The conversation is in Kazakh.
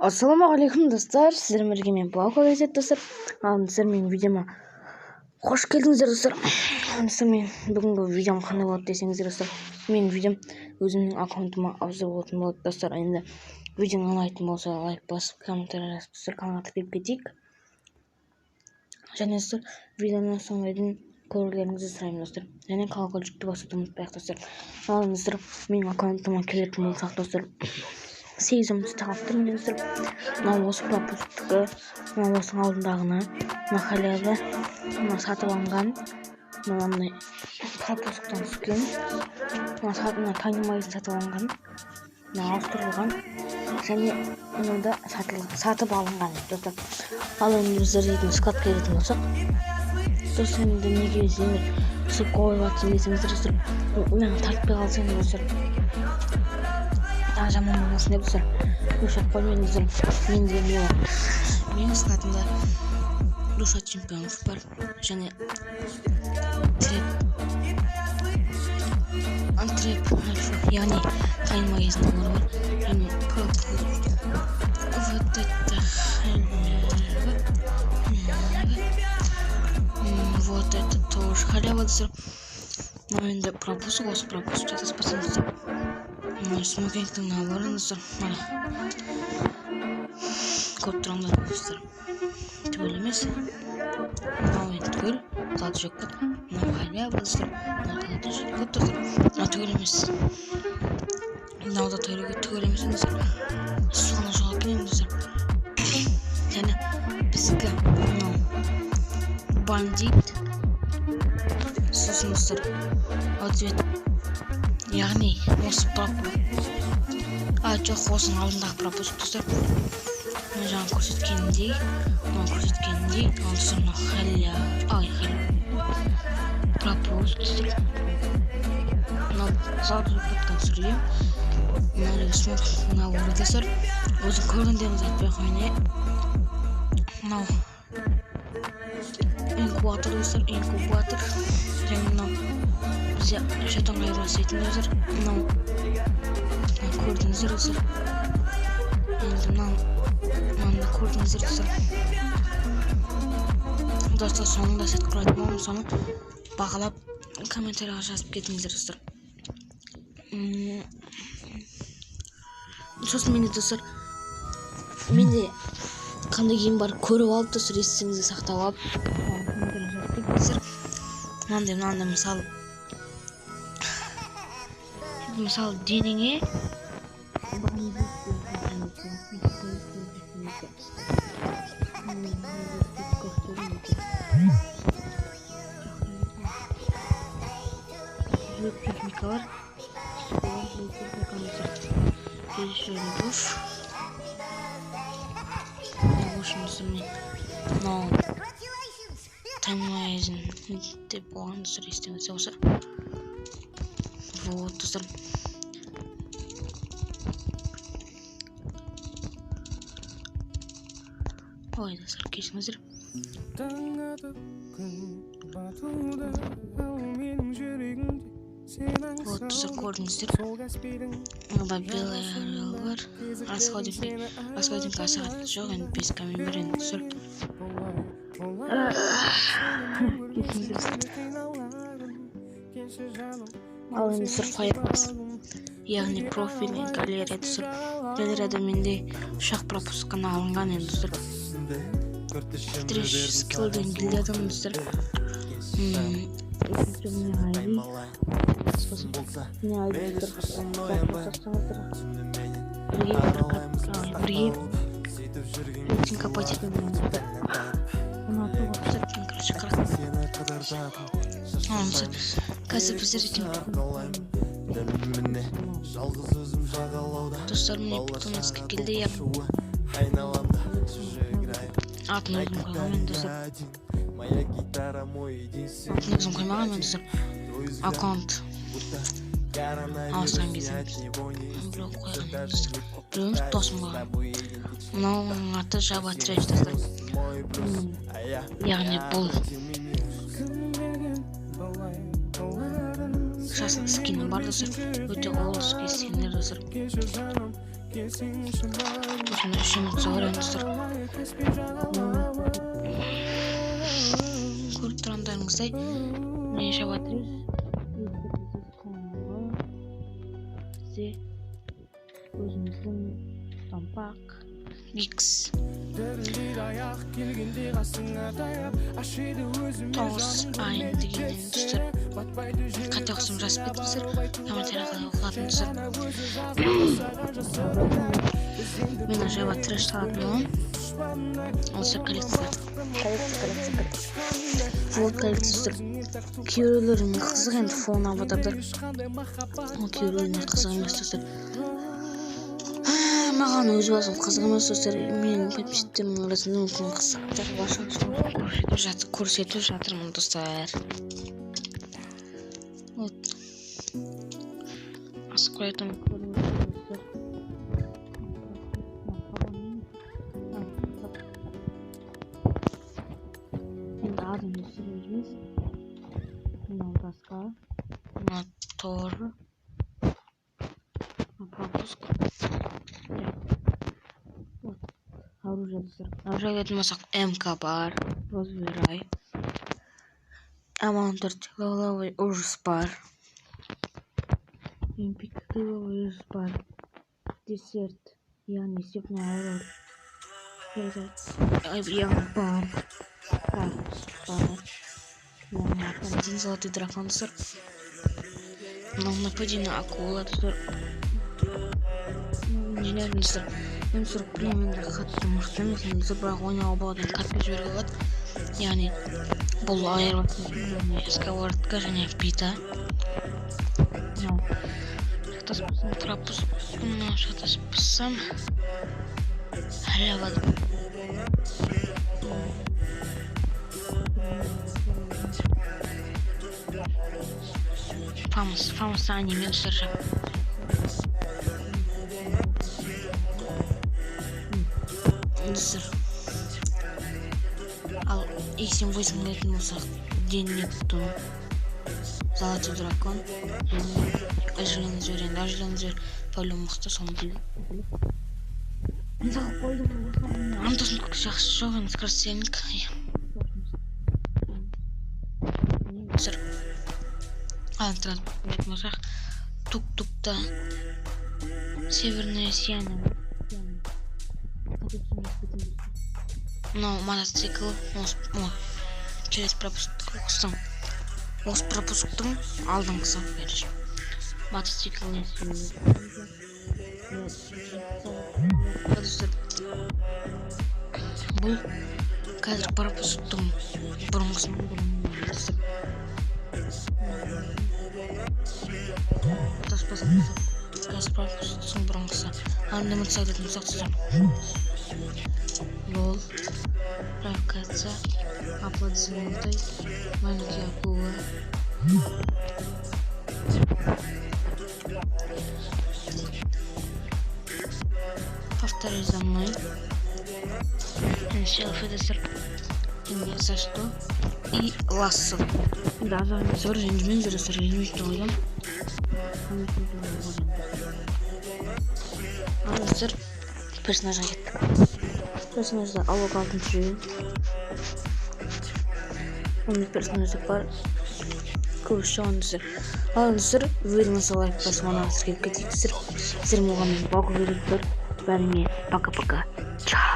Ассалаумағалейкум достар, сіздермен бірге мен Балко газет достар. Сіздер менің видеома қош келдіңіздер достар. Мен бүгінгі видеом қандай болады десеңіздер достар, менің видеом өзімнің аккаунтыма обзор болатын болады достар. Енді видеоны ұнайтын болса лайк басып, комментарий жазып достар, каналға тіркеліп кетейік. Және достар, видеоны соңына дейін көрулеріңізді сұраймын достар. Және колокольчикті басуды ұмытпайық достар. Ал достар, менің аккаунтыма келетін болсақ достар, сезімімді тағып тұрмын достар. Мынау осы пропусктікі, мынау осының алдындағыны, мына халявы, мына сатып алынған, мынандай пропусктан түскен, мына танимайызын сатып алынған, мына ауыстырылған, және мынада сатып алынған достар. Ал енді біздер дейтін складқа келетін болсақ, достар, енді неге десеңдер, ссылка қойып жатырмын десеңіздер достар, мені тартпай қалсаңыз достар, жаман болмасын деп достар, рұқсат қоймаңыздар. Менің складымда Руша чемпионов бар, және треп альфа, яғни таймайыздың бар, және вот это тоже халява достар. Но енді пропуск, осы пропуск жасаспасам достар, смокингтің наборы достар, көп тұрғандар достар, түгел емес, мынау енді түгел, талды жек көп, мынау халява достар, мынау талды жек көп достар, түгел емес, мынау да түгел емес достар, соны жоғап келемін достар. Және біздікі мынау бандит, сосын достар, ответ, яғни осы пропуск, жоқ, осының алдындағы пропуск достар, жаңа көрсеткеніндей, ал достар, пропуск достар, мынау залды өткен сүргем, мынау ұры достар, өзің көргендеріңіз айтпай қойын. Мынау инкубатор достар, және мынау бізде жетон айырбастайтын достар, мынау көрдіңіздер достар. Енді мынаны көрдіңіздер достар. Достар, соңында сәт құрайтын болым, соны бағалап комментарияға жазып кетіңіздер достар. Сосын менде достар, менде қандай киім бар көріп алып достар, есіңізде сақтап алып мынандай мысалы денеңе техника бар, душ, мынау таймайызын деп болған достар, естіңізде болса. Вот достар, ой достар, кешіңіздер. Вот достар, көрдіңіздер, мында белая орел бар, расходимка сағат жоқ, енді 5 камень бар енді достар. Ал енді достар, файрбас, яғни профиль галерея достар. Галереяда менде ұшақ пропусканы алынған енді достар. Треш скиллден гильдиядан достар. Бірге копать етмеймін достар. Қазір біздер достар, мне потомецке келді, атын өзім қоймағанмен достар, аккаунт алыстан кезім біреу қойған достар, біреуіміз досым қойған. Мынауның аты жаба треш достар, яғни бұл жасыл скині бар достар, өте қолы скиндер достар. Videosunu 3 minut sonra dostlar. Көріп тұрғандарыңыздай не жасап жатырмыз. Бізде өзіміздің тампақ X 9 айын дегеннен достар. Қате оқысам жазып кетіңіздер. Комментария қалай оқылатын достар. Мен ажаба треш салатынмын. Осы коллекция. Вот коллекция. Кейбіреулеріне қызық енді фон аватардар. Ол кейбіреулеріне қызық емес достар. Маған өз басым қызық емес достар. Менің подписчиктерімнің арасында мүмкін қызықтар көрсетіп жатырмын достар. Вот. Асық қоятын көріңіздер достар. Енді адымды сүрерміз. Мынау таска. Мынау тор. Пропуск. Оружие достар. Оружие дейтін болсақ МК бар. Розбирай. Амантор тыловой ужас бар. Импик тыловой ужас бар. Десерт. Яғни сепный аурор. Яғни бар. Бар. Один золотый дракон достар. Мынау нападение акула достар. Инженер достар. Мен сұрақ білемін де қатты мықты емес енді бірақ ойнауға болады картпен жіберуге болады. Яғни бұл айырбастың эскавортка және пита. Шатаспасам трапус. Мынау шатаспасам халява. Фамус аниме достар. Ал X78 дейтін болсақ денник тон, золотой дракон, ожирленный зверь, енді ожирленный зверь по-любому мықты, соны дейді. Мен салып қойдым, антосын жақсы жоқ, енді скоростенік. Ал транспорт дейтін болсақ тук-тукта северное сияние. Но мотоцикл через пропусктың алдыңғысы берші. Мотоцикл бұл қазір пропусктың бұрынғысын пропусктың бұрынғысы. Анда мотоциклдің сақтысым. Лол. Провокация, аплодисменты, маленькие акулы. Повторяй за мной. Селфи достар. Не за что. И лассо. Да, за ренжмен достар. Ренжмен ойдам. Достар персонажға кеттік. Персонажда алуға алтын жүрейін. Оның персонажда бар. Көріш жоғын достар. Ал достар, видеоны лайк басып мана асырып кетейік достар. Сіздер мұған мен бағу беріп тұр. Бәріңе пока-пока. Чао.